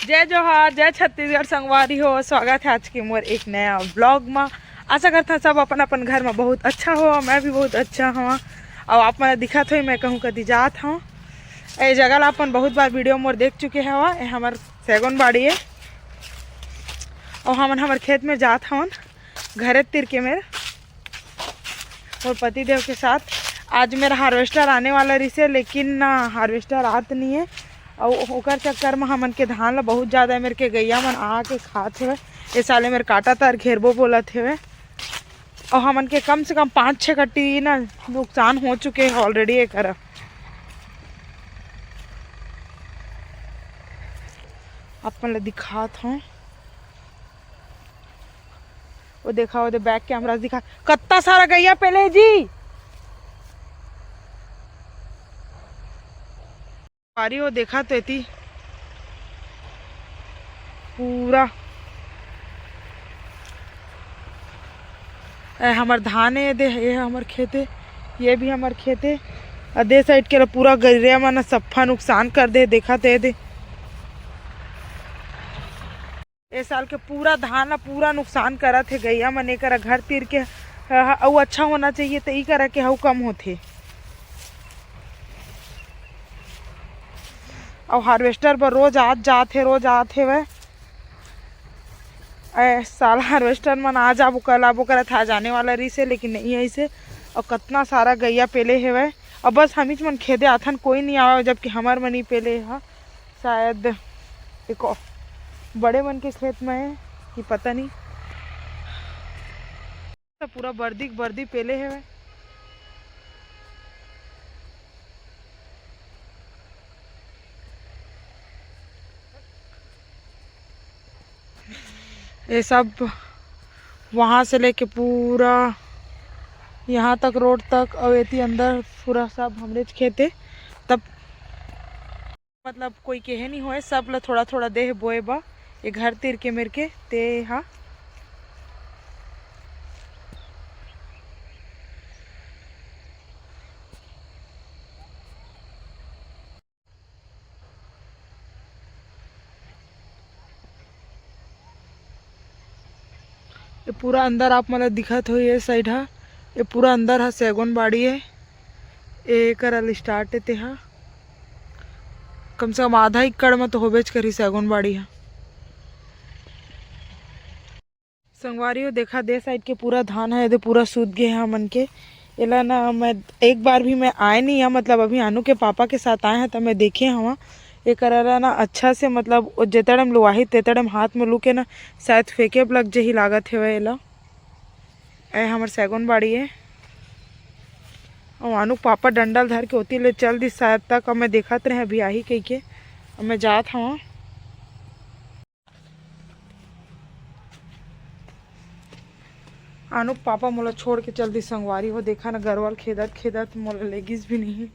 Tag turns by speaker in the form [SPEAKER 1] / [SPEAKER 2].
[SPEAKER 1] जय जोहार, जय छत्तीसगढ़ संगवारी हो। स्वागत है आज के मोर एक नया व्लॉग में। आशा करता सब अपन अपन घर में बहुत अच्छा हो। मैं भी बहुत अच्छा हूँ और आप मैं दिखत हो मैं कहूँ कदी जात हूँ। ये जगह ला अपन बहुत बार वीडियो मोर देख चुके हवा। ये हमार सैगुन बाड़ी है और हमन हमार खेत में जात हवन घरे तिर के मेरे और पति देव के साथ। आज मेरा हार्वेस्टर आने वाला रही से, लेकिन ना हार्वेस्टर आत नहीं है और ओकर चक्कर में हमन के धान ला बहुत ज़्यादा मेरे के गैया मन आके खात हुए। ये साले मेरे काटा तार घेरबो बोलत हुए और हमन के कम से कम 5-6 कट्टी ना नुकसान हो चुके हैं ऑलरेडी। ये कर अपन दिखात हूँ। वो देखा वो बैक कैमरा दिखा कत्ता सारा गैया पहले जी पारी। वो देखा तो थी पूरा हमार धान है। दे ये हमार खेत है, ये भी हमार खेत है। अधे साइड के पूरा गरिया मन सफा नुकसान कर दे। देखा तो दे इस साल के पूरा धान ला पूरा नुकसान करा थे गैया मन। एक घर तीर के अउ अच्छा होना चाहिए तो ई करा के हउ कम होते। और हार्वेस्टर पर रोज जाते वह साल हार्वेस्टर मन आज आबो कल आबो करा था जाने वाला रही से, लेकिन नहीं ऐसे। और कितना सारा गैया पेले है वह और बस हम मन खेदे आथन कोई नहीं आवा, जबकि हमार मन ही पेले है। शायद एक बड़े मन के खेत में है कि पता नहीं। तो पूरा बर्दी पेले है वह। ये सब वहाँ से लेके पूरा यहाँ तक रोड तक और एती अंदर पूरा सब हमरे खेते। तब मतलब कोई कहे नहीं होए, सब ला थोड़ा थोड़ा देह बोए बा ये घर तीर के मेरे के ते हाँ। ये पूरा अंदर आप मतलब दिखत हो ये साइड हा। ये पूरा अंदर हा सैगुन बाड़ी है। ये करल स्टार्ट है ते हा कम से कम आधा एकड़ में तो होबेच करी सैगुन बाड़ी हा। संगवारी हो देखा दे साइड के पूरा धान है, ये पूरा सूद गए हैं मन के। एला ना मैं एक बार भी मैं आए नहीं है, मतलब अभी अनु के पापा के साथ आए हैं तब मैं देखे हवा। ये करा ना अच्छा से मतलब जेतड़म लुआही तेतड़म हाथ में लू के ना शायद फेंके लग जही लागत है। वह एला ए हमार सैगुन बाड़ी है और अनु पापा डंडल धर के होती ले चल दी शायद तक। अब मैं देखत रहे अभी आई कही के अब मैं जात हवा। अनु पापा मोला छोड़ के चल दी संगवारी हो। देखा ना गरवाल खेदत खेदत मोला लेगिस भी नहीं।